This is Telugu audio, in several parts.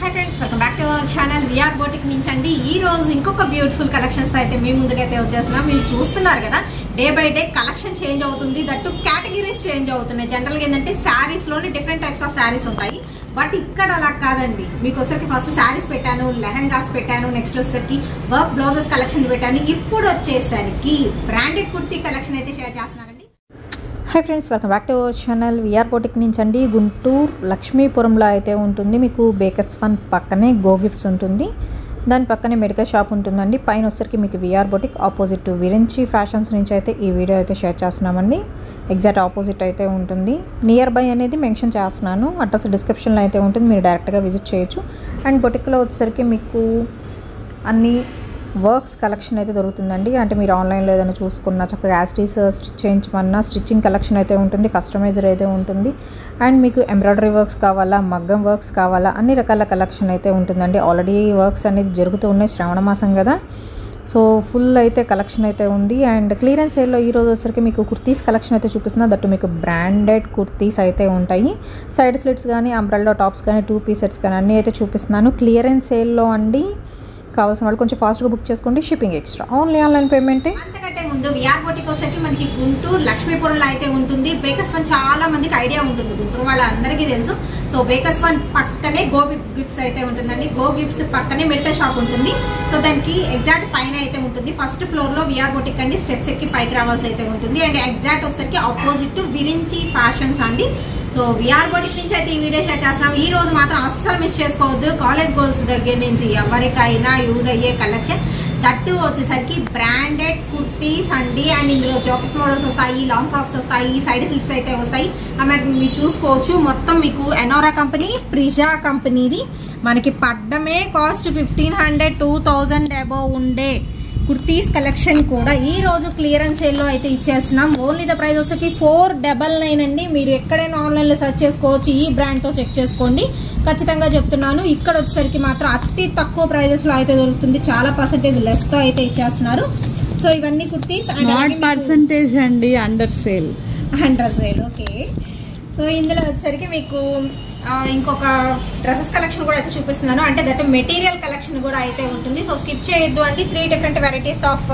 Hi friends welcome back to our channel VR boutique नुंचंడి ఈ రోజు ఇంకొక బ్యూటిఫుల్ కలెక్షన్స్ తో అయితే మీ ముందుకైతే వచ్చేస్తున్నాం। మీరు చూస్తున్నారు కదా day by day collection change అవుతుంది, దట్టు కేటగిరీస్ చేంజ్ అవుతున్నాయి। జనరల్ గా ఏంటంటే సారీస్ లోనే డిఫరెంట్ టైప్స్ ఆఫ్ సారీస్ ఉంటాయి, బట్ ఇక్కడ అలా కాదండి। మీకు వచ్చరికి ఫస్ట్ సారీస్ పెట్టాను, లెహంగాస్ పెట్టాను, నెక్స్ట్ వచ్చరికి వర్క్ బ్లౌజెస్ కలెక్షన్ పెట్టాను, ఇప్పుడు వచ్చేసరికి బ్రాండెడ్ కుర్తీ కలెక్షన్ అయితే షేర్ చేస్తున్నానండి। Hi friends welcome back to our channel VR boutique नुंचंడి గుంటూరు లక్ష్మీపురంలో అయితే ఉంటుంది। మీకు బేకర్స్ ఫన్ పక్కనే గో గిఫ్ట్స్ ఉంటుంది, దాని పక్కనే మెడికల్ షాప్ ఉంటుందండి। పైన వచ్చరికి మీకు VR boutique opposite to Virinchi fashions నుంచి అయితే ఈ వీడియో అయితే షేర్ చేస్తున్నామండి। ఎగ్జాక్ట్ ఆపోజిట్ అయితే ఉంటుంది, నియర్ బై అనేది మెన్షన్ చేస్తున్నాను, అడ్రస్ డిస్క్రిప్షన్లో అయితే ఉంటుంది, మీరు డైరెక్ట్గా విజిట్ చేయొచ్చు। అండ్ బొటిక్లో వచ్చేసరికి మీకు అన్ని వర్క్స్ కలెక్షన్ అయితే దొరుకుతుందండి। అంటే మీరు ఆన్లైన్లో ఏదైనా చూసుకున్నా చక్కగా యాస్టీస్ స్టిచ్ చేయించమన్నా స్టిచ్చింగ్ కలెక్షన్ అయితే ఉంటుంది, కస్టమైజర్ అయితే ఉంటుంది। అండ్ మీకు ఎంబ్రాయిడరీ వర్క్స్ కావాలా, మగ్గం వర్క్స్ కావాలా, అన్ని రకాల కలెక్షన్ అయితే ఉంటుందండి। ఆల్రెడీ వర్క్స్ అనేది జరుగుతూ ఉన్నాయి, శ్రావణ మాసం కదా, సో ఫుల్ అయితే కలెక్షన్ అయితే ఉంది। అండ్ క్లియరెన్స్ సేల్లో ఈ రోజు వచ్చరికి మీకు కుర్తీస్ కలెక్షన్ అయితే చూపిస్తున్నా, దట్టు మీకు బ్రాండెడ్ కుర్తీస్ అయితే ఉంటాయి। సైడ్ స్లిట్స్ కానీ అంబ్రెల్లా టాప్స్ కానీ 2 పీస్ సెట్స్ కానీ అన్నీ అయితే చూపిస్తున్నాను క్లియరెన్స్ సేల్లో అండి। కావాల్సిన వాళ్ళు కొంచెం ఫాస్ట్గా బుక్ చేసుకోండి, షిప్పింగ్ ఎక్స్ట్రా, ఓన్లీ ఆన్లైన్ పేమెంటే। అంతకంటే ముందు वीआर बोटिक వచ్చేసరికి మనకి గుంటూరు లక్ష్మీపురంలో అయితే ఉంటుంది। బేకర్స్ వన్ చాలా మందికి ఐడియా ఉంటుంది, గుంటూరు వాళ్ళందరికీ తెలుసు। సో బేకర్స్ వన్ పక్కనే గో గిఫ్ట్స్ అయితే ఉంటుందండి, గో గిఫ్ట్స్ పక్కనే మెడికల్ షాప్ ఉంటుంది। సో దానికి ఎగ్జాక్ట్ పైన అయితే ఉంటుంది, ఫస్ట్ ఫ్లోర్ లో वीआर बोटिक అండి, స్టెప్స్ ఎక్కి పైకి రావాల్సి అయితే ఉంటుంది। అండ్ ఎగ్జాక్ట్ వచ్చేసరికి ఆపోజిట్ టు విరించి ఫ్యాషన్స్ అండి। సో वीआर बोटिक నుంచి అయితే ఈ వీడియో షేర్ చేస్తున్నాం। ఈ రోజు మాత్రం అస్సలు మిస్ చేసుకోవద్దు, కాలేజ్ గోల్స్ దగ్గర నుంచి ఎవరికైనా యూజ్ అయ్యే కలెక్షన్, దట్టు వచ్చేసరికి బ్రాండెడ్ కుర్తీస్ అండి। అండ్ ఇందులో జాకెట్ మోడల్స్ వస్తాయి, లాంగ్ ఫ్రాక్స్ వస్తాయి, సైడ్ స్లిప్స్ అయితే వస్తాయి। మీరు చూసుకోవచ్చు, మొత్తం మీకు ఎనోరా కంపెనీ, ప్రిజా కంపెనీది మనకి పడ్డమే కాస్ట్ 1500 2000 అబౌవ్ ఉండే కుర్తీస్ కలెక్షన్ కూడా ఈ రోజు క్లియరెన్స్ సేల్ లో అయితే ఇచ్చేస్తున్నాం। ఓన్లీ ద ప్రైస్ వచ్చేసి 499 అండి। మీరు ఎక్కడైనా ఆన్లైన్ లో సెర్చ్ చేసుకోవచ్చు, ఈ బ్రాండ్ తో చెక్ చేసుకోండి, ఖచ్చితంగా చెప్తున్నాను। ఇక్కడ వచ్చేసరికి మాత్రం అతి తక్కువ ప్రైజెస్ లో అయితే దొరుకుతుంది, చాలా పర్సెంటేజ్ లెస్ తో అయితే ఇచ్చేస్తున్నారు। సో ఇవన్నీ కుర్తీస్ పర్సెంటేజ్ అండి, అండర్ సేల్ ఓకే। సో ఇందులో వచ్చేసరికి మీకు ఇంకొక డ్రెస్సెస్ కలెక్షన్ కూడా అయితే చూపిస్తున్నాను, అంటే దట్ మెటీరియల్ కలెక్షన్ కూడా అయితే ఉంటుంది। సో స్కిప్ చేయొద్దు అండి, 3 different varieties of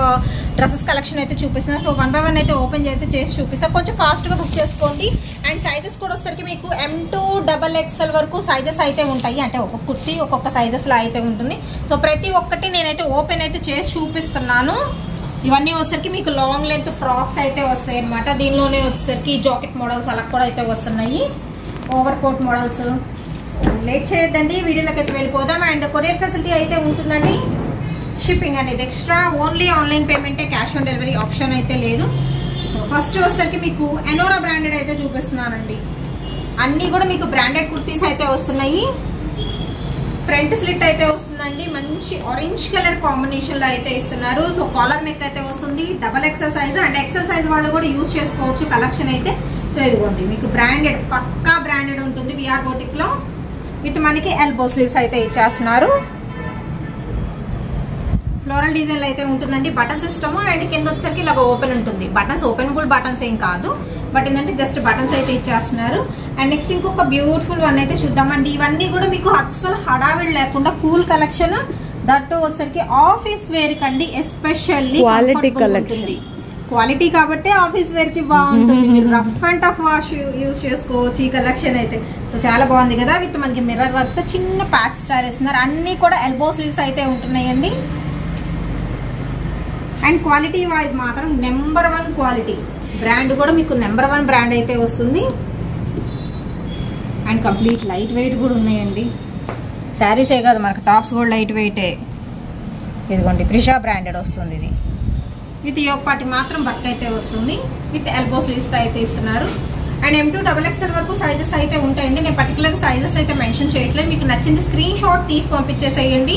dresses collection అయితే చూపిస్తున్నా। సో 1 బై 1 అయితే ఓపెన్ చేసి చూపిస్తా, కొంచెం ఫాస్ట్ గా బుక్ చేసుకోండి। అండ్ సైజెస్ కూడా వచ్చేసరికి మీకు M2 XXL వరకు సైజెస్ అయితే ఉంటాయి, అంటే ఒక్కొక్క కుర్తీ ఒక్కొక్క సైజెస్ లో అయితే ఉంటుంది। సో ప్రతి ఒక్కటి నేనైతే ఓపెన్ అయితే చేసి చూపిస్తున్నాను। ఇవన్నీ వచ్చేసరికి మీకు లాంగ్ లెంత్ ఫ్రాక్స్ అయితే వస్తాయి అనమాట, దీనిలోనే వచ్చేసరికి జాకెట్ మోడల్స్ అలా కూడా అయితే వస్తున్నాయి, ఓవర్ కోట్ మోడల్స్। లేట్ చేయొద్దండి, వీడియోలోకి అయితే వెళ్ళిపోదాం। అండ్ కొరియర్ ఫెసిలిటీ అయితే ఉంటుందండి, షిప్పింగ్ అనేది ఎక్స్ట్రా, ఓన్లీ ఆన్లైన్ పేమెంటే, క్యాష్ ఆన్ డెలివరీ ఆప్షన్ అయితే లేదు। సో ఫస్ట్ వచ్చేసరికి మీకు ఎనోరా బ్రాండెడ్ అయితే చూపిస్తున్నానండి, అన్ని కూడా మీకు బ్రాండెడ్ కుర్తీస్ అయితే వస్తున్నాయి। ఫ్రంట్ స్లిట్ అయితే వస్తుందండి, మంచి ఆరెంజ్ కలర్ కాంబినేషన్ లో అయితే ఇస్తున్నారు। సో కాలర్ నెక్ అయితే వస్తుంది, XXL size and XL size వాళ్ళు కూడా యూజ్ చేసుకోవచ్చు కలెక్షన్ అయితే। సో ఇదిగోండి మీకు బ్రాండెడ్, పక్కా బ్రాండెడ్ ఉంటుంది वीआर बोटिक లో, విత్ మనకి ఎల్బో స్లీవ్స్ అయితే ఇచ్చేస్తున్నారు। ఫ్లోరల్ డిజైన్ అయితే ఉంటుందండి, బటన్ సిస్టమ్, అండ్ కింద వచ్చేసరికి ఇలా ఓపెన్ ఉంటుంది, బటన్స్ ఓపెనబుల్ బటన్స్ ఏం కాదు, బట్ ఏంటంటే జస్ట్ బటన్స్ అయితే ఇచ్చేస్తున్నారు। అండ్ నెక్స్ట్ ఇంకొక బ్యూటిఫుల్ వన్ అయితే చూద్దామండి, ఇవన్నీ కూడా మీకు అస్సలు హడావిడి లేకుండా కూల్ కలెక్షన్, దట్టు వచ్చేసరికి ఆఫీస్ వేర్ కండి, ఎస్పెషల్లీ క్వాలిటీ కలెక్షన్, క్వాలిటీ కాబట్టి ఆఫీస్ వేర్ కి బాగుంటుంది, మీరు rough and tough wash use చేసుకోవచ్చు ఈ కలెక్షన్ అయితే। సో చాలా బాగుంది కదా, విత్ మనకి మిర్రర్ వర్క్ తో చిన్న ప్యాచ్ స్టార్ ఇస్తున్నారు, అన్ని కూడా ఎల్బో స్లీవ్స్ అయితే ఉంటున్నాయండి। అండ్ క్వాలిటీ వైజ్ మాత్రం నెంబర్ 1 క్వాలిటీ, బ్రాండ్ కూడా మీకు నెంబర్ 1 బ్రాండ్ అయితే వస్తుంది। అండ్ కంప్లీట్ లైట్ వెయిట్ కూడా ఉన్నాయండి, శారీసే కాదు మనకు టాప్స్ కూడా లైట్ వెయిటే। ఇదిగోండి ప్రిషా బ్రాండెడ్ వస్తుంది, ఇది విత్ యోగ్ పార్టీ మాత్రం బట్ట అయితే వస్తుంది, విత్ ఎల్బో స్లీవ్స్ అయితే ఇస్తున్నారు। అండ్ M2 XXL వరకు సైజెస్ అయితే ఉంటాయండి, నేను పర్టికులర్ సైజెస్ అయితే మెన్షన్ చేయట్లేదు, మీకు నచ్చింది స్క్రీన్ షాట్ తీసి పంపించేసేయండి।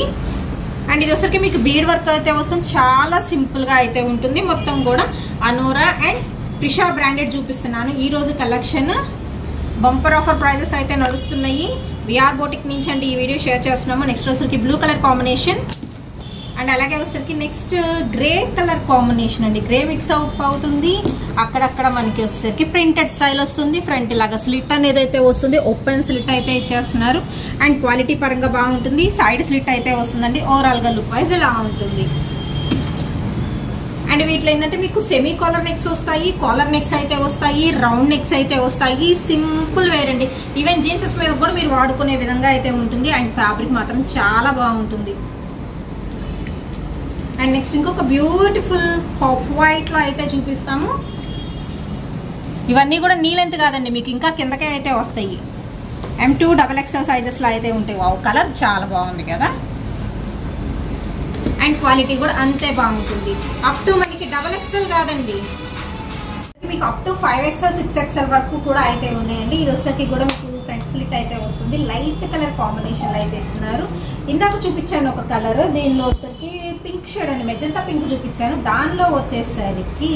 అండ్ ఇది వచ్చరికి మీకు బీడ్ వర్క్ అయితే వస్తుంది, చాలా సింపుల్ గా అయితే ఉంటుంది, మొత్తం కూడా అనోరా అండ్ ప్రిషా బ్రాండెడ్ చూపిస్తున్నాను ఈ రోజు కలెక్షన్। బంపర్ ఆఫర్ ప్రైజెస్ అయితే నడుస్తున్నాయి, वीआर बोटिक నుంచి అండి ఈ వీడియో షేర్ చేస్తున్నాము। నెక్స్ట్ వచ్చరికి బ్లూ కలర్ కాంబినేషన్, అండ్ అలాగే వచ్చేసరికి నెక్స్ట్ గ్రే కలర్ కాంబినేషన్ అండి. గ్రే మిక్స్ అవుతుంది, అక్కడక్కడ మనకి వచ్చేసరికి ప్రింటెడ్ స్టైల్ వస్తుంది. ఫ్రంట్ ఇలాగా స్లిట్ అనేది అయితే వస్తుంది, ఓపెన్ స్లిట్ అయితే ఇచ్చేస్తున్నారు. అండ్ క్వాలిటీ పరంగా బాగుంటుంది. సైడ్ స్లిట్ అయితే వస్తుందండి. ఓవరాల్ గా లుక్ వైజ్ ఇలా ఉంటుంది. అండ్ వీటిలో ఏంటంటే మీకు సెమీ కాలర్ నెక్స్ వస్తాయి, కాలర్ నెక్స్ అయితే వస్తాయి, రౌండ్ నెక్స్ అయితే వస్తాయి. సింపుల్ వేర్ అండి. ఈవెన్ జీన్సెస్ మీద కూడా మీరు వాడుకునే విధంగా అయితే ఉంటుంది. అండ్ ఫ్యాబ్రిక్ మాత్రం చాలా బాగుంటుంది. అండ్ నెక్స్ట్ ఇంకొక బ్యూటిఫుల్ హాఫ్ వైట్ లో అయితే చూపిస్తాము. ఇవన్నీ కూడా నీ లెంత్ కాదండి, మీకు ఇంకా కిందకే అయితే వస్తాయి. M2 XXL సైజెస్ లో అయితే ఉంటాయి. వావ్, కలర్ చాలా బాగుంది కదా. అండ్ క్వాలిటీ కూడా అంతే బాగుంటుంది. అప్ టు మనకి XXL కాదండి, మీకు అప్ టు 5XL 6XL వరకు కూడా అయితే ఉన్నాయండి. ఇది వచ్చేసరికి కూడా మీకు ఫ్రంట్ స్లిట్ అయితే వస్తుంది. లైట్ కలర్ కాంబినేషన్ అయితే ఇస్తున్నారు. ఇందాక చూపించాను ఒక కలర్, దీనిలో వచ్చేసరికి పింక్ షేడ్ అండి, మెజంతా పింక్ చూపించాను. దానిలో వచ్చేసరికి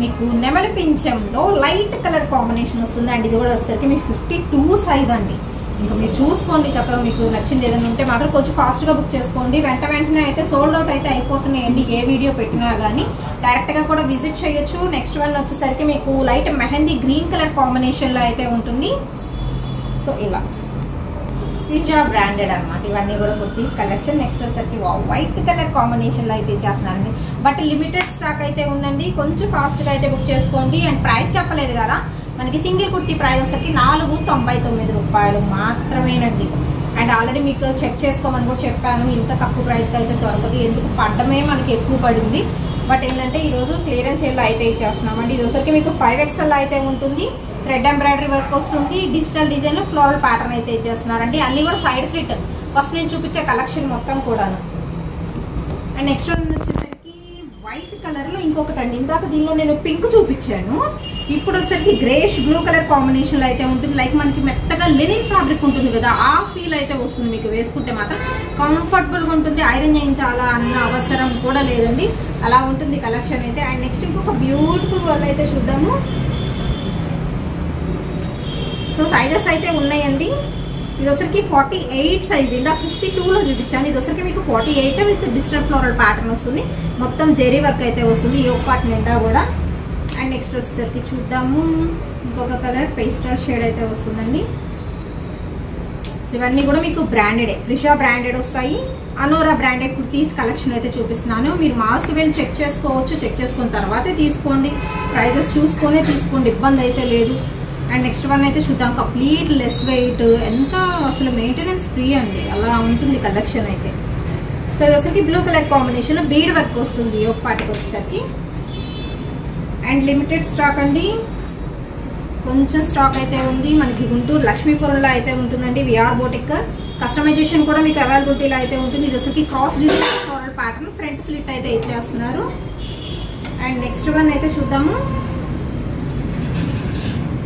మీకు నెమలి పింఛంలో లైట్ కలర్ కాంబినేషన్ వస్తుంది. అండ్ ఇది కూడా వచ్చేసరికి మీకు 52 సైజ్ అండి. ఇంకా మీరు చూసుకోండి చక్కగా, మీకు నచ్చింది ఏదైనా ఉంటే మాత్రం కొంచెం ఫాస్ట్గా బుక్ చేసుకోండి. వెంటనే అయితే సోల్డ్ అవుట్ అయితే అయిపోతున్నాయండి. ఏ వీడియో పెట్టినా కానీ డైరెక్ట్గా కూడా విజిట్ చేయొచ్చు. నెక్స్ట్ వన్ వచ్చేసరికి మీకు లైట్ మెహందీ గ్రీన్ కలర్ కాంబినేషన్లో అయితే ఉంటుంది. సో ఇలా పిజ్జా బ్రాండెడ్ అనమాట. ఇవన్నీ కూడా కుర్తీస్ కలెక్షన్. నెక్స్ట్ వచ్చేసరికి వైట్ కలర్ కాంబినేషన్లో అయితే ఇచ్చేస్తున్నానండి. బట్ లిమిటెడ్ స్టాక్ అయితే ఉందండి, కొంచెం ఫాస్ట్గా అయితే బుక్ చేసుకోండి. అండ్ ప్రైస్ చెప్పలేదు కదా, మనకి సింగిల్ కుర్తీ ప్రైస్ వచ్చేసరికి 499 రూపాయలు మాత్రమేనండి. అండ్ ఆల్రెడీ మీకు చెక్ చేసుకోమని కూడా చెప్పాను, ఇంత తక్కువ ప్రైస్కి అయితే దొరకదు. ఎందుకు పడ్డమే మనకి ఎక్కువ పడింది. బట్ ఏంటంటే ఈరోజు క్లియరెన్స్ సేల్ అయితే ఇచ్చేస్తున్నామండి. ఇది వచ్చరికి మీకు 5XL అయితే ఉంటుంది. థ్రెడ్ ఎంబ్రాయిడరీ వర్క్ వస్తుంది. డిజిటల్ డిజైన్ ఫ్లోరల్ ప్యాటర్న్ అయితే ఇచ్చేస్తున్నారండి. అన్ని కూడా సైడ్ స్లిట్, ఫస్ట్ నేను చూపించే కలెక్షన్ మొత్తం కూడాను. అండ్ నెక్స్ట్ వన్ వచ్చేసరికి వైట్ కలర్ లో ఇంకొకటి అండి. ఇందాక దీనిలో నేను పింక్ చూపించాను, ఇప్పుడు వచ్చేసరికి గ్రేష్ బ్లూ కలర్ కాంబినేషన్ లో అయితే ఉంటుంది. లైక్ మనకి మెత్తగా లినిన్ ఫ్యాబ్రిక్ ఉంటుంది కదా, ఆ ఫీల్ అయితే వస్తుంది. మీకు వేసుకుంటే మాత్రం కంఫర్టబుల్ గా ఉంటుంది. ఐరన్ చేయించాలా అన్న అవసరం కూడా లేదండి, అలా ఉంటుంది కలెక్షన్ అయితే. అండ్ నెక్స్ట్ ఇంకొక బ్యూటిఫుల్ వల్ల అయితే చూద్దాము. సో సైజెస్ అయితే ఉన్నాయండి. ఇది వచ్చరికి 48 సైజ్, ఇందా 52లో చూపించాను. ఇది వచ్చరికి మీకు 48 విత్ డిజిటల్ ఫ్లోరల్ ప్యాటర్న్ వస్తుంది. మొత్తం జెరీ వర్క్ అయితే వస్తుంది యోక్ పార్ట్ నిండా కూడా. అండ్ నెక్స్ట్ వచ్చేసరికి చూద్దాము, ఇంకొక కలర్ పేస్టల్ షేడ్ అయితే వస్తుందండి. ఇవన్నీ కూడా మీకు బ్రాండెడ్, రిషా బ్రాండెడ్ వస్తాయి. అనోరా బ్రాండెడ్ కుర్తీస్ కలెక్షన్ అయితే చూపిస్తున్నాను. మీరు మాల్స్కి వెళ్ళి చెక్ చేసుకోవచ్చు, చెక్ చేసుకున్న తర్వాతే తీసుకోండి. ప్రైజెస్ చూసుకొనే తీసుకోండి, ఇబ్బంది అయితే లేదు. అండ్ నెక్స్ట్ వన్ అయితే చూద్దాం, కంప్లీట్ లెస్ వెయిట్, ఎంత అసలు మెయింటెనెన్స్ ఫ్రీ అండి, అలా ఉంటుంది కలెక్షన్ అయితే. సో ఇది వచ్చేసరికి blue colour combination bead work వస్తుంది యోక్ పార్ట్కి వచ్చేసరికి. అండ్ లిమిటెడ్ స్టాక్ అండి, కొంచెం స్టాక్ అయితే ఉంది. మనకి గుంటూరు లక్ష్మీపురంలో అయితే ఉంటుందండి. విఆర్ బోటిక్ కస్టమైజేషన్ కూడా మీకు అవైలబిలిటీలో అయితే ఉంటుంది. ఇది వచ్చేసరికి cross design floral pattern, front slit అయితే ఇచ్చేస్తున్నారు. అండ్ నెక్స్ట్ వన్ అయితే చూద్దాము.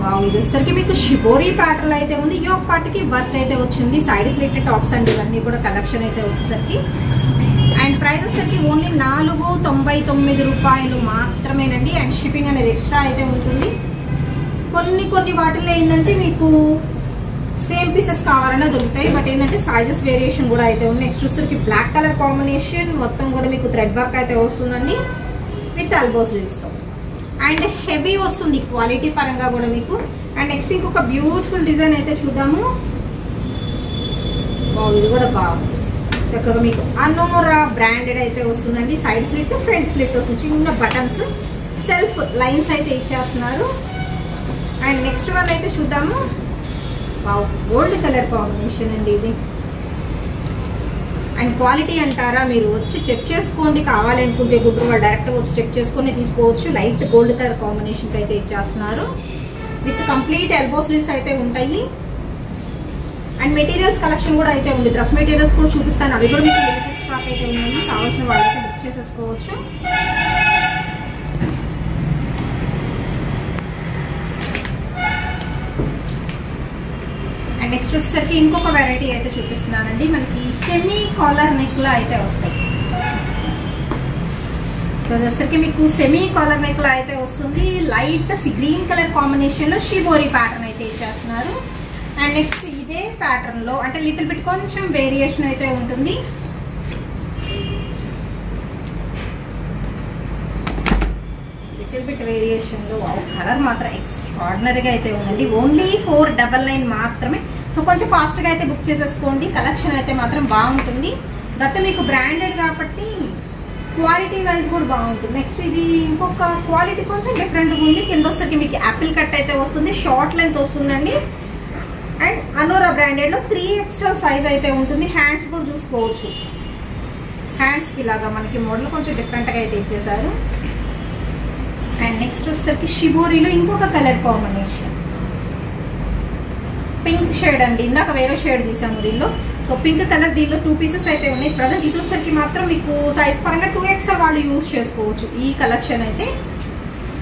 వావ్, ఇది వచ్చేసరికి మీకు షిబోరీ ప్యాటర్న్ అయితే ఉంది. యోక్ పార్ట్కి వర్క్ అయితే వచ్చింది. సైడ్ స్లిట్ టాప్స్ అండి, ఇవన్నీ కూడా కలెక్షన్ అయితే వచ్చేసరికి. అండ్ ప్రైస్ వచ్చేసరికి ఓన్లీ 499 రూపాయలు మాత్రమేనండి. అండ్ షిప్పింగ్ అనేది ఎక్స్ట్రా అయితే ఉంటుంది. కొన్ని వాటిల్లో ఏంటంటే మీకు సేమ్ పీసెస్ కావాలన్నా దొరుకుతాయి, బట్ ఏంటంటే సైజెస్ వేరియేషన్ కూడా అయితే ఉంది. నెక్స్ట్ వచ్చేసరికి బ్లాక్ కలర్ కాంబినేషన్, మొత్తం కూడా మీకు థ్రెడ్ వర్క్ అయితే వస్తుందండి విత్ ఎల్బో స్లీవ్స్తో. అండ్ హెవీ వస్తుంది క్వాలిటీ పరంగా కూడా మీకు. అండ్ నెక్స్ట్ ఇంకొక బ్యూటిఫుల్ డిజైన్ అయితే చూద్దాము. ఇది కూడా బాగుంది, చక్కగా మీకు అనోరా బ్రాండెడ్ అయితే వస్తుందండి. సైడ్ స్లిట్, ఫ్రంట్ స్లిట్ వస్తుంది. చిన్న బటన్స్, సెల్ఫ్ లైన్స్ అయితే ఇచ్చేస్తున్నారు. అండ్ నెక్స్ట్ వన్ అయితే చూద్దాము. గోల్డ్ కలర్ కాంబినేషన్ అండి ఇది. అండ్ క్వాలిటీ అంటారా, మీరు వచ్చి చెక్ చేసుకోండి. కావాలనుకుంటే గుంటూరు డైరెక్ట్గా వచ్చి చెక్ చేసుకొని తీసుకోవచ్చు. లైట్ గోల్డ్ కలర్ కాంబినేషన్కి అయితే ఇచ్చేస్తున్నారు. విత్ కంప్లీట్ ఎల్బో స్లీవ్స్ అయితే ఉంటాయి. అండ్ మెటీరియల్స్ కలెక్షన్ కూడా అయితే ఉంది. డ్రెస్ మెటీరియల్స్ కూడా చూపిస్తాను, అవి కూడా మీకు లిమిటెడ్ స్టాక్ అయితే ఉన్నాయి. కావాల్సిన వాళ్ళైతే బుక్ చేసేసుకోవచ్చు. అండ్ నెక్స్ట్ వచ్చేసరికి ఇంకొక వెరైటీ అయితే చూపిస్తున్నానండి. మనకి సెమీ కాలర్ నెక్ లో అయితే వస్తాయి. సో వచ్చేసరికి మీకు సెమీ కాలర్ నెక్ లో అయితే వస్తుంది. లైట్ గ్రీన్ కలర్ కాంబినేషన్ లో షిబోరీ ప్యాటర్న్ అయితే ఇచ్చేస్తున్నారు. అండ్ నెక్స్ట్ ఇదే ప్యాటర్న్ లో అంటే లిటిల్ బిట్ కొంచెం వేరియేషన్ అయితే ఉంటుంది. లిటిల్ బిట్ వేరియేషన్ లో కలర్ మాత్రం ఎక్స్ట్రాడినరీగా అయితే ఉందండి. ఓన్లీ 499 మాత్రమే. సో కొంచెం ఫాస్ట్ గా అయితే బుక్ చేసేసుకోండి. కలెక్షన్ అయితే మాత్రం బాగుంటుంది. దట్ మీకు బ్రాండెడ్ కాబట్టి క్వాలిటీ వైజ్ కూడా బాగుంటుంది. నెక్స్ట్ ఇది ఇంకొక క్వాలిటీ కొంచెం డిఫరెంట్ ఉంది. కింద వచ్చేసరికి మీకు యాపిల్ కట్ అయితే వస్తుంది, షార్ట్ లెంత్ వస్తుందండి. అండ్ అనోరా బ్రాండెడ్ లో 3XL సైజ్ అయితే ఉంటుంది. హ్యాండ్స్ కూడా చూసుకోవచ్చు. హ్యాండ్స్ కి ఇలాగా మనకి మోడల్ కొంచెం డిఫరెంట్ గా అయితే ఇచ్చేసారు. అండ్ నెక్స్ట్ వచ్చేసరికి షిబోరీలో ఇంకొక కలర్ కాంబినేషన్ పింక్ షేడ్ అండి. ఇందాక వేరే షేడ్ తీసాము దీనిలో. సో పింక్ కలర్ దీనిలో 2 పీసెస్ అయితే ఉన్నాయి. ప్రజెంట్ ఇది వచ్చేసరికి మాత్రం మీకు సైజ్ పరంగా 2XL వాళ్ళు యూజ్ చేసుకోవచ్చు. ఈ కలెక్షన్ అయితే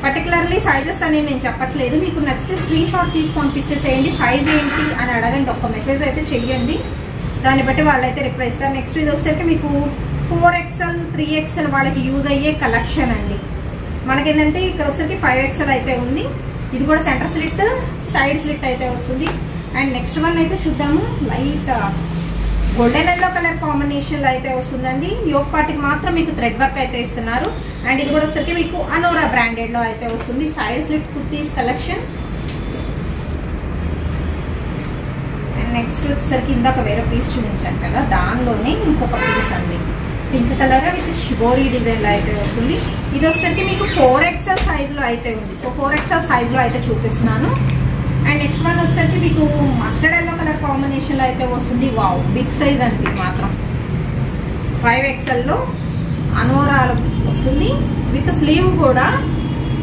పర్టికులర్లీ సైజెస్ అని నేను చెప్పట్లేదు. మీకు నచ్చితే స్క్రీన్ షాట్ తీసి పంపించేసేయండి. సైజ్ ఏంటి అని అడగండి, ఒక మెసేజ్ అయితే చెయ్యండి. దాన్ని బట్టి వాళ్ళైతే రిప్లై ఇస్తారు. నెక్స్ట్ ఇది వచ్చేసరికి మీకు 4XL 3XL వాళ్ళకి యూజ్ అయ్యే కలెక్షన్ అండి. మనకేంటంటే ఇక్కడ వచ్చేసరికి 5XL అయితే ఉంది. ఇది కూడా సెంటర్ స్లిట్, సైడ్ స్లిట్ అయితే వస్తుంది. అండ్ నెక్స్ట్ వన్ అయితే చూద్దాము. Light golden yellow colour combination లో అయితే వస్తుందండి. యోగ్ పార్టీకి మాత్రం మీకు థ్రెడ్ వర్క్ అయితే ఇస్తున్నారు. అండ్ ఇది కూడా వచ్చేసరికి మీకు అనోరా బ్రాండెడ్ లో అయితే వస్తుంది. Side slit kurtis collection. And next వచ్చేసరికి ఇందాక వేరే పీస్ చూపించాను కదా, దానిలోనే ఇంకొక పీస్ అండి. Pink colour with shibori design లో అయితే వస్తుంది. ఇది వచ్చేసరికి మీకు 4XL సైజ్ లో అయితే ఉంది. సో 4XL సైజ్ లో అయితే చూపిస్తున్నాను. అండ్ నెక్స్ట్ వన్ వచ్చేసరికి మీకు మస్టర్డ్ ఎల్లో కలర్ కాంబినేషన్ లో అయితే వస్తుంది. వావ్, బిగ్ సైజ్ అండి మాత్రం. 5XL లో అనోరా వస్తుంది. విత్ స్లీవ్ కూడా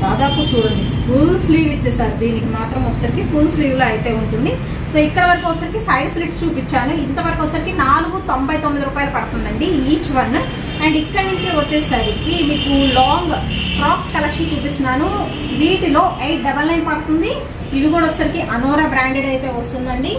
దాదాపు చూడండి ఫుల్ స్లీవ్ ఇచ్చేసారు. దీనికి మాత్రం వచ్చేసరికి ఫుల్ స్లీవ్ లో అయితే ఉంటుంది. సో ఇక్కడ వరకు వచ్చేసరికి సైడ్ స్లిట్స్ చూపించాను. ఇంతవరకు వచ్చేసరికి 499 రూపాయలు పడుతుందండి ఈచ్ వన్. అండ్ ఇక్కడ నుంచి వచ్చేసరికి మీకు లాంగ్ ఫ్రాక్స్ కలెక్షన్ చూపిస్తున్నాను. వీటిలో 899 పడుతుంది. ఇవి కూడా వచ్చేసరికి అనోరా బ్రాండెడ్ అయితే వస్తుందండి.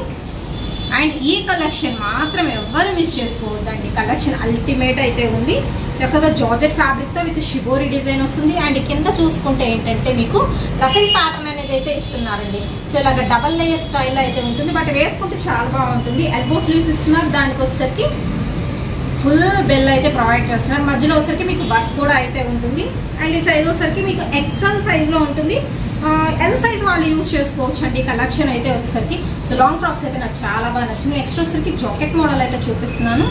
అండ్ ఈ కలెక్షన్ మాత్రం ఎవరు మిస్ చేసుకోవద్దండి. కలెక్షన్ అల్టిమేట్ అయితే ఉంది. చక్కగా జార్జెట్ ఫ్యాబ్రిక్ తో విత్ షిబోరీ డిజైన్ వస్తుంది. అండ్ కింద చూసుకుంటే ఏంటంటే మీకు రఫిల్ ప్యాటర్న్ అనేది అయితే ఇస్తున్నారండి. సో ఇలాగ డబల్ లేయర్ స్టైల్ అయితే ఉంటుంది. బట్ వేసుకుంటే చాలా బాగుంటుంది. ఎల్బో స్లీవ్స్ ఇస్తున్నారు. దానికి వచ్చేసరికి ఫుల్ బెల్ అయితే ప్రొవైడ్ చేస్తున్నారు. మధ్యలో వచ్చేసరికి మీకు వర్క్ కూడా అయితే ఉంటుంది. అండ్ ఈ సైజ్ వచ్చేసరికి మీకు XL సైజ్ లో ఉంటుంది. ఎల్ సైజ్ వాళ్ళు యూజ్ చేసుకోవచ్చు అండి. కలెక్షన్ అయితే వచ్చేసరికి సో లాంగ్ ఫ్రాక్స్ అయితే నాకు చాలా బాగా నచ్చింది. నెక్స్ట్ వచ్చేసరికి జాకెట్ మోడల్ అయితే చూపిస్తున్నాను.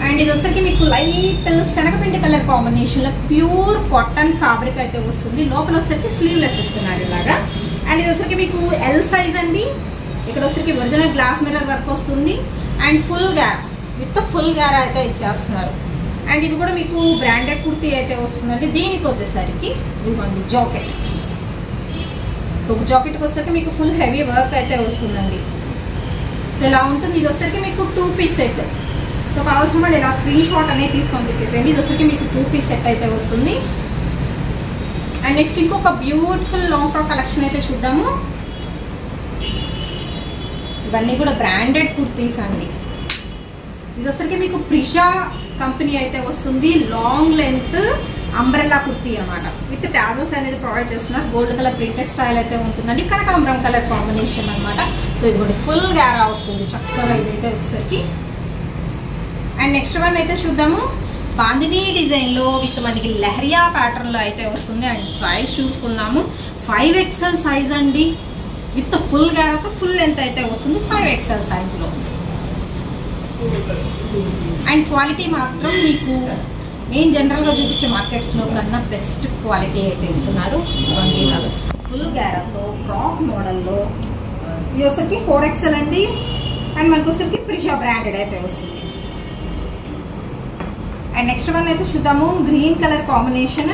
అండ్ ఇది వచ్చేసరికి మీకు లైట్ శనగపిండి కలర్ కాంబినేషన్ లో ప్యూర్ కాటన్ ఫ్యాబ్రిక్ అయితే వస్తుంది. లోపల వచ్చేసరికి స్లీవ్లెస్ ఇస్తున్నారు ఇలాగా. అండ్ ఇది వచ్చేసరికి మీకు ఎల్ సైజ్ అండి. ఇక్కడ వచ్చేసరికి ఒరిజినల్ గ్లాస్ మిర్రర్ వర్క్ వస్తుంది. And full gap with full గ్యార్ అయితే ఇచ్చేస్తున్నారు. అండ్ ఇది కూడా మీకు బ్రాండెడ్ కుర్తీ అయితే వస్తుందండి. దీనికి వచ్చేసరికి ఇదిగోండి జాకెట్. సో జాకెట్ వచ్చేసరికి మీకు ఫుల్ హెవీ వర్క్ అయితే వస్తుందండి. సో ఇలా ఉంటుంది. ఇది వచ్చేసరికి మీకు 2 పీస్ సెట్. సో కావాల్సిన వాళ్ళు ఇలా స్క్రీన్ షాట్ అనేది తీసి పంపించేసేయండి. ఇది వచ్చేసరికి మీకు 2 పీస్ సెట్ అయితే వస్తుంది. అండ్ నెక్స్ట్ ఇంకొక బ్యూటిఫుల్ లాంగ్ ఫ్రాక్ కలెక్షన్ అయితే చూద్దాము. ఇవన్నీ కూడా బ్రాండెడ్ కుర్తీస్ అండి. ఇది వచ్చేసరికి మీకు ప్రిషా కంపెనీ అయితే వస్తుంది. లాంగ్ లెంత్ అంబ్రెల్లా కుర్తీ అనమాట. విత్ టాజల్స్ అనేది ప్రొవైడ్ చేస్తున్నారు. గోల్డ్ కలర్ ప్రింటెడ్ స్టైల్ అయితే ఉంటుందండి. కనకాంబరం కలర్ కాంబినేషన్ అనమాట. సో ఇది కూడా ఫుల్ గ్యారా వస్తుంది చక్కగా ఇదైతే వచ్చేసరికి. అండ్ నెక్స్ట్ వన్ అయితే చూద్దాము. బాందినీ డిజైన్ లో విత్ మనకి లెహరియా ప్యాటర్న్ లో అయితే వస్తుంది. అండ్ సైజ్ చూసుకున్నాము 5XL సైజ్ అండి. విత్ ఫుల్ గ్యారాతో ఫుల్ లెంత్ అయితే వస్తుంది. 5XL సైజ్ లో. అండ్ క్వాలిటీ మాత్రం మీకు నేను జనరల్ గా చూపించే మార్కెట్స్ లో కన్నా బెస్ట్ క్వాలిటీ అయితే ఇస్తున్నారు. ఫుల్ గ్యారాతో ఫ్రాక్ మోడల్లో ఇది వచ్చరికి 4XL అండి. అండ్ మనకు వచ్చరికి ప్రిషా బ్రాండెడ్ అయితే వస్తుంది. అండ్ నెక్స్ట్ వన్ అయితే చూద్దాము. Green colour combination.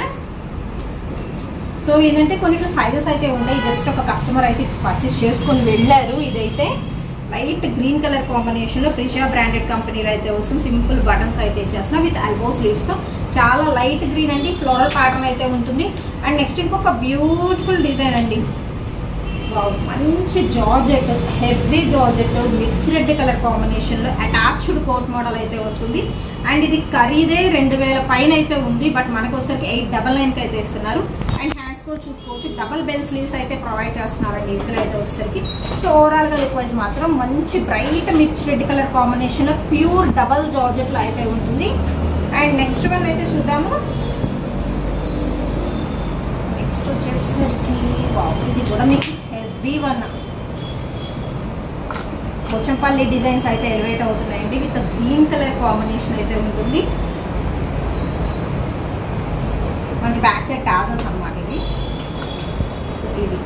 సో ఏంటంటే కొన్నిట్లో సైజెస్ అయితే ఉంటాయి. జస్ట్ ఒక కస్టమర్ అయితే పర్చేస్ చేసుకొని వెళ్ళారు. ఇదైతే లైట్ గ్రీన్ కలర్ కాంబినేషన్ లో ప్రిషా బ్రాండెడ్ కంపెనీలో అయితే వస్తుంది. సింపుల్ బటన్స్ అయితే ఇచ్చేస్తున్నాం విత్ ఎల్బో స్లీవ్స్ తో. చాలా లైట్ గ్రీన్ అండి. ఫ్లోరల్ ప్యాటర్న్ అయితే ఉంటుంది. అండ్ నెక్స్ట్ ఇంకొక బ్యూటిఫుల్ డిజైన్ అండి. మంచి జార్జెట్, హెవీ జార్జెట్ మిర్చి రెడ్ కలర్ కాంబినేషన్ లో అటాచ్డ్ కోట్ మోడల్ అయితే వస్తుంది. అండ్ ఇది ఖరీదే 2000 పైన అయితే ఉంది. బట్ మనకు వచ్చరికి 899 అయితే ఇస్తున్నారు. అండ్ హ్యాండ్స్ కూడా చూసుకోవచ్చు. డబల్ బెల్ స్లీవ్స్ అయితే ప్రొవైడ్ చేస్తున్నారండి ఇందులో అయితే వచ్చేసరికి. సో ఓవరాల్ గా లుక్ వైజ్ మాత్రం మంచి బ్రైట్ మిర్చి రెడ్ కలర్ కాంబినేషన్ లో ప్యూర్ డబల్ జార్జెట్ లో అయితే ఉంటుంది. అండ్ నెక్స్ట్ వన్ అయితే చూద్దాము. నెక్స్ట్ వచ్చేసరికి ఇది కూడా మీకు హెవీ వన్ పోచంపల్లి డిజైన్స్ అయితే ఎలివేట్ అవుతున్నాయండి. విత్ గ్రీన్ కలర్ కాంబినేషన్ అయితే ఉంటుంది. మనకి బ్యాక్ సైడ్ టాజల్స్ అన్నమాట ఇవి. సో ఇది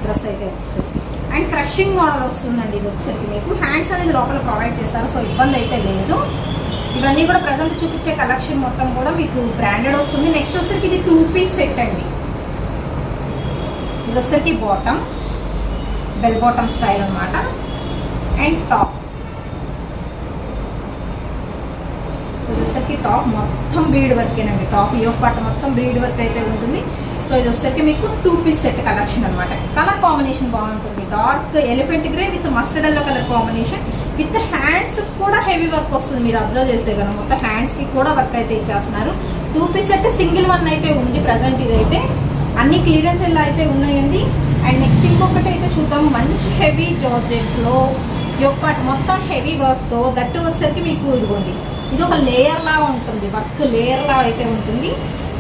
డ్రెస్ అయితే వచ్చేసరికి అండ్ క్రషింగ్ మోడల్ వస్తుందండి. ఇది వచ్చేసరికి మీకు హ్యాండ్స్ అనేది లోపల ప్రొవైడ్ చేస్తారు. సో ఇబ్బంది అయితే లేదు. ఇవన్నీ కూడా ప్రజెంట్ చూపించే కలెక్షన్ మొత్తం కూడా మీకు బ్రాండెడ్ వస్తుంది. నెక్స్ట్ వచ్చేసరికి ఇది 2 పీస్ సెట్ అండి. ఇది వచ్చేసరికి బాటమ్ బెల్ బాటమ్ స్టైల్ అనమాట అండ్ టాప్. సో ఇది వచ్చేసరికి టాప్ మొత్తం బ్రీడ్ వర్కేనండి. టాప్ యోక్ పార్ట్ మొత్తం బ్రీడ్ వర్క్ అయితే ఉంటుంది. సో ఇది వచ్చేసరికి మీకు 2 పీస్ సెట్ కలెక్షన్ అనమాట. కలర్ కాంబినేషన్ బాగుంటుంది. Dark elephant grey with mustard yellow colour combination with hands కూడా హెవీ వర్క్ వస్తుంది. మీరు అబ్జర్వ్ చేస్తే కదా మొత్తం హ్యాండ్స్ కి కూడా వర్క్ అయితే ఇచ్చేస్తున్నారు. 2 పీస్ సెట్ సింగిల్ వన్ అయితే ఉంది ప్రజెంట్. ఇదైతే అన్ని క్లియరెన్స్ ఎలా అయితే ఉన్నాయండి. అండ్ నెక్స్ట్ ఇంకొకటి అయితే చూద్దాం. మంచి హెవీ జార్జెట్ లో యోక్ పార్ట్ మొత్తం హెవీ వర్క్ తో దట్టు వచ్చేసరికి మీకు ఇదిగోండి ఇది ఒక లేయర్ లా ఉంటుంది. వర్క్ లేయర్ లా అయితే ఉంటుంది.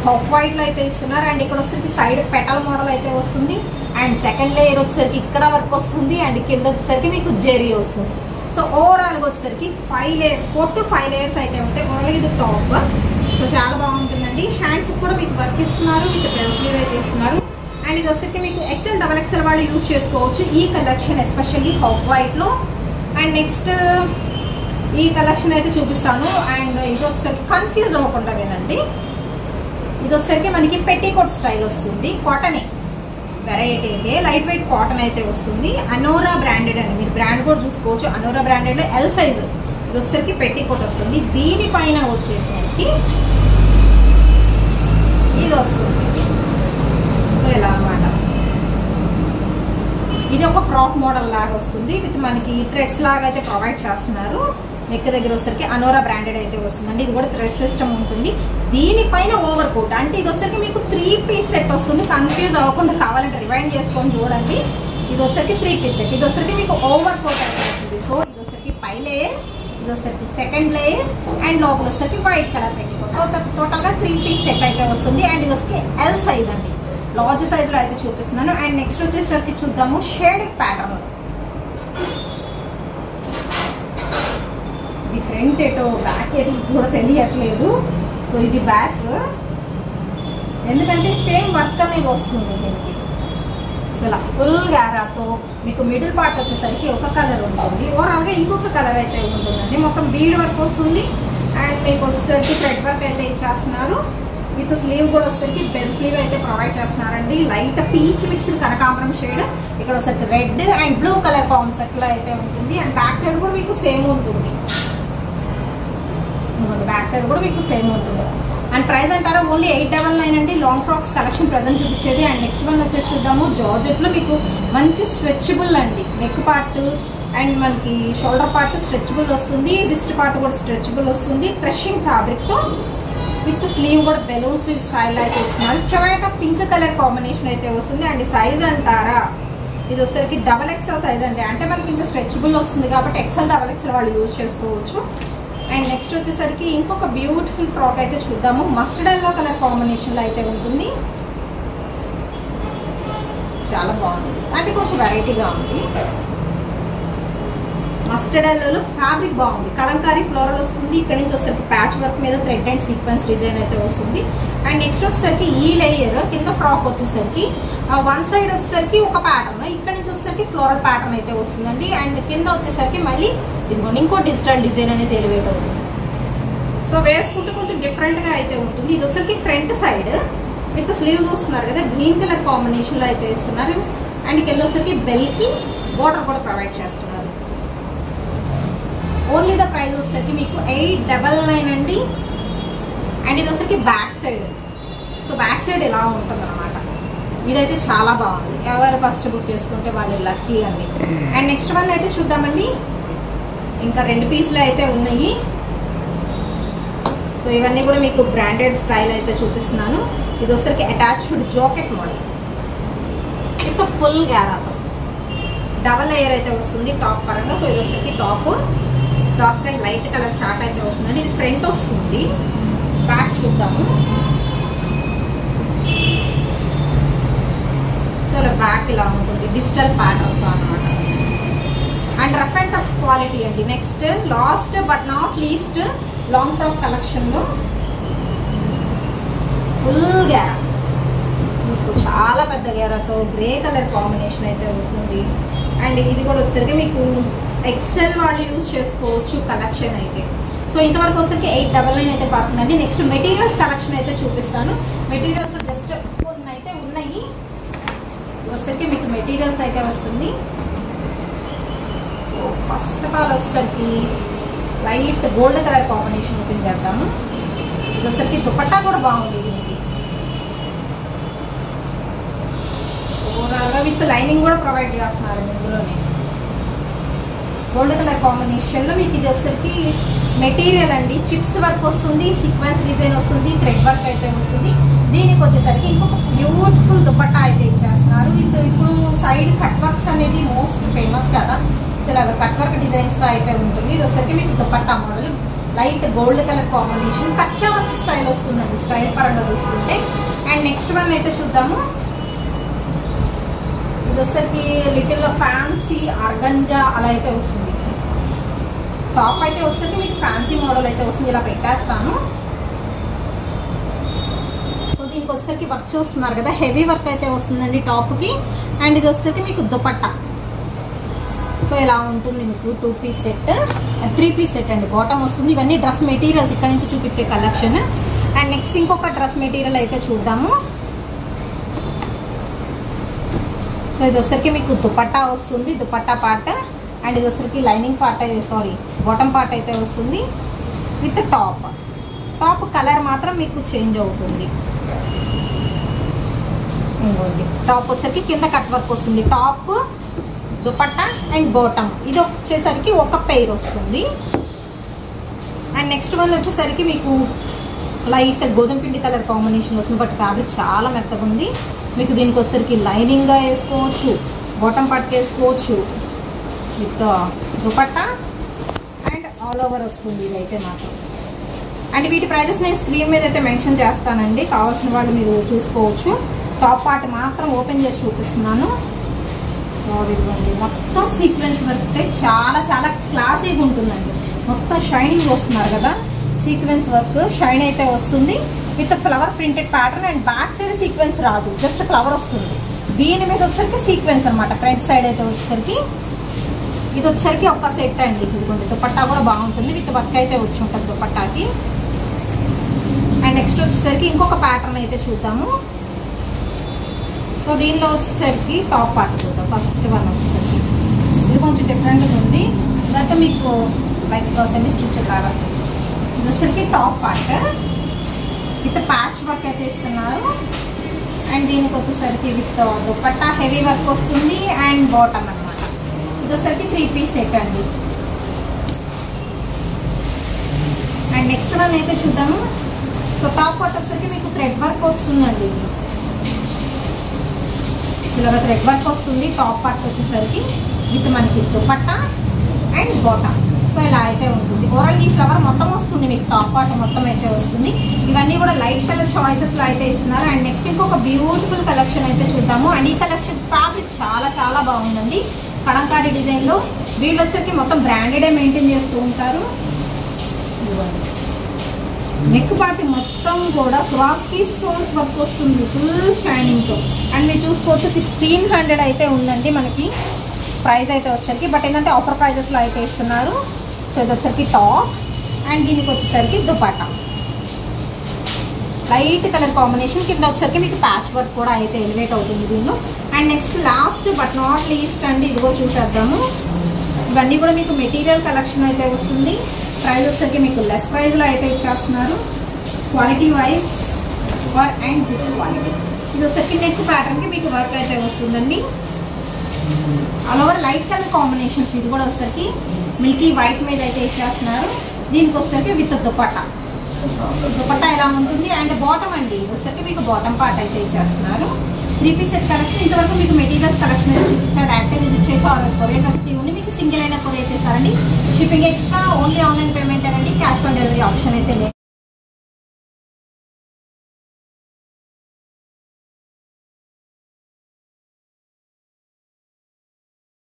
హాఫ్ వైట్ లో అయితే ఇస్తున్నారు. అండ్ ఇక్కడ వచ్చేసరికి సైడ్ పెటల్ మోడల్ అయితే వస్తుంది. అండ్ సెకండ్ లేయర్ వచ్చేసరికి ఇక్కడ వర్క్ వస్తుంది. అండ్ కింద వచ్చేసరికి మీకు జెరీ వస్తుంది. సో ఓవరాల్ గా వచ్చేసరికి 5 లేయర్స్ 4 to 5 లేయర్స్ అయితే ఉంటాయి. ఓన్లీ ఇది టాప్. సో చాలా బాగుంటుందండి. హ్యాండ్స్ కూడా మీకు వర్క్ ఇస్తున్నారు. విత్ బెల్ స్లీవ్ అయితే ఇస్తున్నారు. అండ్ ఇది వచ్చేసరికి మీకు XL XXL వాళ్ళు యూజ్ చేసుకోవచ్చు ఈ కలెక్షన్, ఎస్పెషల్లీ హాఫ్ వైట్ లో. అండ్ నెక్స్ట్ ఈ కలెక్షన్ అయితే చూపిస్తాను. అండ్ ఇది వచ్చేసరికి కన్ఫ్యూజ్ అవ్వకుండా వినండి. ఇది వచ్చేసరికి మనకి పెట్టీకోట్ స్టైల్ వస్తుంది. కాటన్ వెరైటీ అయితే లైట్ వెయిట్ కాటన్ అయితే వస్తుంది. అనోరా బ్రాండెడ్ అండి. మీరు బ్రాండ్ కూడా చూసుకోవచ్చు. అనోరా బ్రాండెడ్ లో L సైజ్. ఇది వచ్చేసరికి పెట్టీకోట్ వస్తుంది. దీనిపైన వచ్చేసరికి ఇది వస్తుంది. సో ఇలా అన్నమాట. ఇది ఒక ఫ్రాక్ మోడల్ లాగా వస్తుంది. విత్ మనకి థ్రెడ్స్ లాగా అయితే ప్రొవైడ్ చేస్తున్నారు. నెక్ దగ్గర వచ్చేసరికి అనోరా బ్రాండెడ్ అయితే వస్తుందండి. ఇది కూడా థ్రెడ్ సిస్టమ్ ఉంటుంది. దీనిపైన ఓవర్ కోట్ అంటే ఇది వచ్చేసరికి మీకు 3 పీస్ సెట్ వస్తుంది. కన్ఫ్యూజ్ అవ్వకుండా కావాలంటే రివైండ్ చేసుకొని చూడండి. ఇది వచ్చేసరికి 3 పీస్ సెట్. ఇది వచ్చేసరికి మీకు ఓవర్ కోట్ అయితే వస్తుంది. సో ఇది వచ్చేసరికి పై లేయర్, ఇది వచ్చేసరికి సెకండ్ లేయర్ అండ్ లోపల వచ్చేసరికి వైట్ కలర్ పెట్టికోట్. టోటల్ గా 3 పీస్ సెట్ అయితే వస్తుంది. అండ్ ఇది వచ్చేసరికి L సైజ్ అండి. లార్జ్ సైజ్ లో అయితే చూపిస్తున్నాను. అండ్ నెక్స్ట్ వచ్చేసరికి చూద్దాము షేడెడ్ ప్యాటర్న్. ఇది ఫ్రంట్ ఎటో బ్యాక్ ఎటో కూడా తెలియట్లేదు. సో ఇది బ్యాక్, ఎందుకంటే సేమ్ వర్క్ అనేది వస్తుంది దీనికి. సో ఇలా ఫుల్ గారాతో మీకు మిడిల్ పార్ట్ వచ్చేసరికి ఒక కలర్ ఉంటుంది. ఓవరాల్ గా ఇంకొక కలర్ అయితే ఉంటుందండి. మొత్తం బీడ్ వర్క్ వస్తుంది. అండ్ మీకు వచ్చేసరికి థ్రెడ్ వర్క్ అయితే ఇచ్చేస్తున్నారు. విత్ స్లీవ్ కూడా వచ్చేసరికి బెల్ స్లీవ్ అయితే ప్రొవైడ్ చేస్తున్నారండి. లైట్ పీచ్ మిక్స్డ్ కనకాంబరం షేడ్. ఇక్కడ వచ్చేసరికి red and blue colour concept లో అయితే ఉంటుంది. అండ్ బ్యాక్ సైడ్ కూడా మీకు సేమ్ ఉంటుంది. బ్యాక్ సైడ్ కూడా మీకు సేమ్ ఉంటుంది. అండ్ ప్రైస్ అంటారా ఓన్లీ 899 అండి. లాంగ్ ఫ్రాక్స్ కలెక్షన్ ప్రజెంట్ చూపించేది. అండ్ నెక్స్ట్ వన్ వచ్చేసి చూద్దాము. జార్జెట్ లో మీకు మంచి స్ట్రెచబుల్ అండి. నెక్ పార్ట్ అండ్ మనకి షోల్డర్ పార్ట్ స్ట్రెచబుల్ వస్తుంది. రిస్ట్ పార్ట్ కూడా స్ట్రెచబుల్ వస్తుంది. క్రషింగ్ ఫ్యాబ్రిక్ తో విత్ స్లీవ్ కూడా బెలూన్ స్లీవ్ స్టైల్ అయితే ఇస్తున్నారు. చొవైట పింక్ కలర్ కాంబినేషన్ అయితే వస్తుంది. అండ్ సైజ్ అంటారా ఇది వచ్చేసరికి XXL సైజ్ అండి. అంటే మనకి ఇంత స్ట్రెచబుల్ వస్తుంది కాబట్టి XL XXL వాళ్ళు యూజ్ చేసుకోవచ్చు. అండ్ నెక్స్ట్ వచ్చేసరికి ఇంకొక బ్యూటిఫుల్ ఫ్రాక్ అయితే చూద్దాము. మస్టర్డ్ ఎల్లో కలర్ కాంబినేషన్ లో అయితే ఉంటుంది. చాలా బాగుంది. అంటే కొంచెం వెరైటీగా ఉంది. మస్టర్డ్ ఎల్లోలో ఫ్యాబ్రిక్ బాగుంది. కలంకారీ ఫ్లోరల్ వస్తుంది. ఇక్కడ నుంచి వచ్చేసరికి ప్యాచ్ వర్క్ మీద థ్రెడ్ అండ్ సీక్వెన్స్ డిజైన్ అయితే వస్తుంది. అండ్ నెక్స్ట్ వచ్చేసరికి ఈ లేయర్ కింద ఫ్రాక్ వచ్చేసరికి వన్ సైడ్ వచ్చేసరికి ఒక ప్యాటర్న్, ఇక్కడ నుంచి వచ్చేసరికి ఫ్లోరల్ ప్యాటర్న్ అయితే వస్తుందండి. అండ్ కింద వచ్చేసరికి మళ్ళీ ఇదిగోండి ఇంకో డిజిటల్ డిజైన్ అనేది ఎలివేట్ అవుతుంది. సో వేసుకుంటే కొంచెం డిఫరెంట్ గా అయితే ఉంటుంది. ఇది వచ్చేసరికి ఫ్రంట్ సైడ్ విత్ స్లీవ్స్ వస్తున్నారు కదా, గ్రీన్ కలర్ కాంబినేషన్ లో అయితే ఇస్తున్నారు. అండ్ కింద వచ్చేసరికి బెల్ కి బోర్డర్ కూడా ప్రొవైడ్ చేస్తున్నారు. ఓన్లీ ద ప్రైస్ వచ్చేసరికి మీకు 899 అండి. అండ్ ఇది వచ్చేసరికి back side. So back side ఇలా ఉంటుంది అనమాట. ఇదైతే చాలా బాగుంది. ఎవరు ఫస్ట్ బుక్ చేసుకుంటే వాళ్ళు లక్కీ అండి. అండ్ నెక్స్ట్ వన్ అయితే చూద్దామండి. ఇంకా 2 పీసులు అయితే ఉన్నాయి. సో ఇవన్నీ కూడా మీకు బ్రాండెడ్ స్టైల్ అయితే చూపిస్తున్నాను. ఇది వచ్చేసరికి attached jacket model with full గ్యారాతో డబల్ లేయర్ అయితే వస్తుంది టాప్ పరంగా. సో ఇది వచ్చేసరికి top dark and light colour chart అయితే వస్తుందండి. ఇది ఫ్రంట్ వస్తుంది. బ్యాక్ చూద్దాము. సో ఇలా బ్యాక్ ఇలా ఉంటుంది డిజిటల్ ప్యాటర్న్ తో అనమాట. And rough and tough quality అండి. Next last but not least long frock collection లో ఫుల్ గేరా చూసుకో, చాలా పెద్ద గేరాతో గ్రే కలర్ కాంబినేషన్ అయితే వస్తుంది. అండ్ ఇది కూడా వచ్చేసరికి మీకు ఎక్సెల్ వాళ్ళు యూజ్ చేసుకోవచ్చు కలెక్షన్ అయితే. సో ఇంతవరకు వచ్చేసరికి 899 అయితే పడుతుందండి. నెక్స్ట్ మెటీరియల్స్ కలెక్షన్ అయితే చూపిస్తాను. మెటీరియల్స్ జస్ట్ కొన్ని అయితే ఉన్నాయి. వచ్చేసరికి మీకు మెటీరియల్స్ అయితే వస్తుంది. సో ఫస్ట్ ఆఫ్ ఆల్ వచ్చేసరికి light gold colour combination open చేద్దాము. ఇది వచ్చేసరికి దుపట్టా కూడా బాగుంది దీనికి. ఓవరాల్గా విత్ లైనింగ్ కూడా ప్రొవైడ్ చేస్తున్నారు ఇందులోనే. గోల్డ్ కలర్ కాంబినేషన్లో మీకు ఇది వచ్చేసరికి మెటీరియల్ అండి చిప్స్ వర్క్ వస్తుంది, సీక్వెన్స్ డిజైన్ వస్తుంది, థ్రెడ్ వర్క్ అయితే వస్తుంది. దీనికి వచ్చేసరికి ఇంకొక బ్యూటిఫుల్ దుపట్టా అయితే ఇచ్చేస్తున్నారు. ఇప్పుడు సైడ్ కట్ వర్క్స్ అనేది మోస్ట్ ఫేమస్ కదా, సో ఇలాగ కట్ వర్క్ డిజైన్స్తో అయితే ఉంటుంది. ఇది వచ్చేసరికి మీకు dupatta model light gold colour combination, కచ్చా వర్క్ స్టైల్ వస్తుందండి స్టైల్ పరంగా చూసుకుంటే. అండ్ నెక్స్ట్ వన్ అయితే చూద్దాము. ఇది వచ్చేసరికి లిటిల్ ఫ్యాన్సీ ఆర్గంజా అలా అయితే వస్తుంది. టాప్ అయితే వచ్చేసరికి మీకు ఫ్యాన్సీ మోడల్ అయితే వస్తుంది. ఇలా పెట్టేస్తాను. సో దీనికి వచ్చేసరికి వర్క్ చూస్తున్నారు కదా, హెవీ వర్క్ అయితే వస్తుందండి టాప్కి. అండ్ ఇది వచ్చేసరికి మీకు దుపట్టా. సో ఇలా ఉంటుంది మీకు 2 పీస్ సెట్, 3 పీస్ సెట్ అండి. బాటమ్ వస్తుంది. ఇవన్నీ డ్రెస్ మెటీరియల్స్ ఇక్కడ నుంచి చూపించే కలెక్షన్. అండ్ నెక్స్ట్ ఇంకొక డ్రెస్ మెటీరియల్ అయితే చూద్దాము. సో ఇది వచ్చరికి మీకు దుపట్టా వస్తుంది, దుపట్టా పార్ట్. అండ్ ఇది వచ్చరికి lining part, sorry bottom part అయితే వస్తుంది విత్ టాప్. టాప్ కలర్ మాత్రం మీకు చేంజ్ అవుతుంది. ఇంకోండి టాప్ వచ్చరికి కింద కట్ వర్క్ వస్తుంది. టాప్ దుపట్టా అండ్ బాటమ్ ఇది వచ్చేసరికి ఒక పెయిర్ వస్తుంది. అండ్ నెక్స్ట్ వన్ వచ్చేసరికి మీకు లైట్ గోధుమ పిండి కలర్ కాంబినేషన్ వస్తుంది. బట్ ఫ్యాబ్రిక్ చాలా మెత్తగా ఉంది. మీకు దీనికి వచ్చేసరికి లైనింగ్గా వేసుకోవచ్చు, బాటమ్ పార్ట్ వేసుకోవచ్చు with dupatta and all over వస్తుంది ఇదైతే మాత్రం. అండ్ వీటి ప్రైజెస్ నేను స్క్రీన్ మీద అయితే మెన్షన్ చేస్తానండి, కావాల్సిన వాళ్ళు మీరు చూసుకోవచ్చు. టాప్ పార్ట్ మాత్రం ఓపెన్ చేసి చూపిస్తున్నాను. ఇదిగోండి మొత్తం సీక్వెన్స్ వర్క్ చాలా చాలా క్లాసీగా ఉంటుందండి. మొత్తం షైనింగ్ వస్తున్నారు కదా, సీక్వెన్స్ వర్క్ షైన్ అయితే వస్తుంది with flower printed pattern. And back side sequence రాదు, జస్ట్ ఫ్లవర్ వస్తుంది. దీని మీద వచ్చేసరికి సీక్వెన్స్ అనమాట. ఫ్రంట్ సైడ్ అయితే వచ్చేసరికి ఇది వచ్చేసరికి ఒక సెట్ అండి. ఇదిగోండి దుపట్టా కూడా బాగుంటుంది, విత్ వర్క్ అయితే వచ్చి ఉంటుంది దుపట్టాకి. అండ్ నెక్స్ట్ వచ్చేసరికి ఇంకొక ప్యాటర్న్ అయితే చూద్దాము. సో దీనిలో వచ్చేసరికి టాప్ పార్ట్ చూద్దాం. ఫస్ట్ వన్ వచ్చేసరికి ఇది కొంచెం డిఫరెంట్గా ఉంది. దాంట్లో మీకు లైక్ సెమీ స్టిచ్ లాగా ఇది వచ్చేసరికి top part with patch work అయితే ఇస్తున్నారు. అండ్ దీనికి వచ్చేసరికి విత్ దుపట్టా హెవీ వర్క్ వస్తుంది అండ్ బాటమ్ అనమాట. ఇది వచ్చేసరికి 3 పీస్ సెట్ అండి. అండ్ నెక్స్ట్ వన్ అయితే చూద్దాము. సో టాప్ పార్ట్ వచ్చేసరికి మీకు థ్రెడ్ వర్క్ వస్తుందండి. ఇలాగ థ్రెడ్ వర్క్ వస్తుంది. టాప్ పార్ట్ వచ్చేసరికి విత్ మనకి దుపట్టా అండ్ బాటమ్. సో ఇలా అయితే ఉంటుంది. ఓవరాల్ ఈ ఫ్లవర్ మొత్తం వస్తుంది మీకు, టాప్ పార్ట్ మొత్తం అయితే వస్తుంది. ఇవన్నీ కూడా లైట్ కలర్ చాయిసెస్లో అయితే ఇస్తున్నారు. అండ్ నెక్స్ట్ ఇంకొక బ్యూటిఫుల్ కలెక్షన్ అయితే చూద్దాము. అండ్ ఈ కలెక్షన్ ఫ్యాబ్రిక్ చాలా చాలా బాగుందండి. కలంకారీ డిజైన్లో వీళ్ళు వచ్చేసరికి మొత్తం బ్రాండెడే మెయింటైన్ చేస్తూ ఉంటారు. నెక్ పార్ట్ మొత్తం కూడా స్వాస్కీ స్టోన్స్ వర్క్ వస్తుంది ఫుల్ షైనింగ్తో. అండ్ మీరు చూసుకోవచ్చు 1600 అయితే ఉందండి మనకి ప్రైస్ అయితే వచ్చేసరికి. బట్ ఏంటంటే ఆఫర్ ప్రైజెస్లో అయితే ఇస్తున్నారు. సో ఇది వచ్చేసరికి టాప్ అండ్ దీనికి వచ్చేసరికి దుపట్టా లైట్ కలర్ కాంబినేషన్. కింద వచ్చేసరికి మీకు ప్యాచ్ వర్క్ కూడా అయితే ఎలివేట్ అవుతుంది దీనిలో. And next last but not least అండి ఇదిగో చూసేద్దాము. ఇవన్నీ కూడా మీకు మెటీరియల్ కలెక్షన్ అయితే వస్తుంది. ప్రైస్ వచ్చేసరికి మీకు లెస్ ప్రైస్లో అయితే ఇచ్చేస్తున్నారు. Quality wise work and good quality. ఇది వచ్చేసరికి నెక్ ప్యాటర్న్కి మీకు వర్క్ అయితే వస్తుందండి. All over light colour combinations. ఇది కూడా వచ్చేసరికి మిల్కీ వైట్ మీద అయితే ఇచ్చేస్తున్నారు. దీనికి వచ్చేసరికి విత్ దుపట్టా. దుపట్టా ఎలా ఉంటుంది అండ్ బాటమ్ అండి. ఇది వచ్చేసరికి మీకు బాటమ్ పార్ట్ అయితే ఇచ్చేస్తున్నారు. 3 పీస్ సెట్ కలెక్షన్. ఇంతవరకు మీకు మెటీరియల్స్ కలెక్షన్ అయితే చూపించారు. డైరెక్ట్ విజిట్ చేయొచ్చు. ఆర్డర్స్ కొరియర్ ఫెసిలిటీ ఉంది. మీకు సింగిల్ అయినా కొరియర్ చేస్తారండి. Shipping extra, only online payment అండి. క్యాష్ ఆన్ డెలివరీ ఆప్షన్ అయితే లేదు.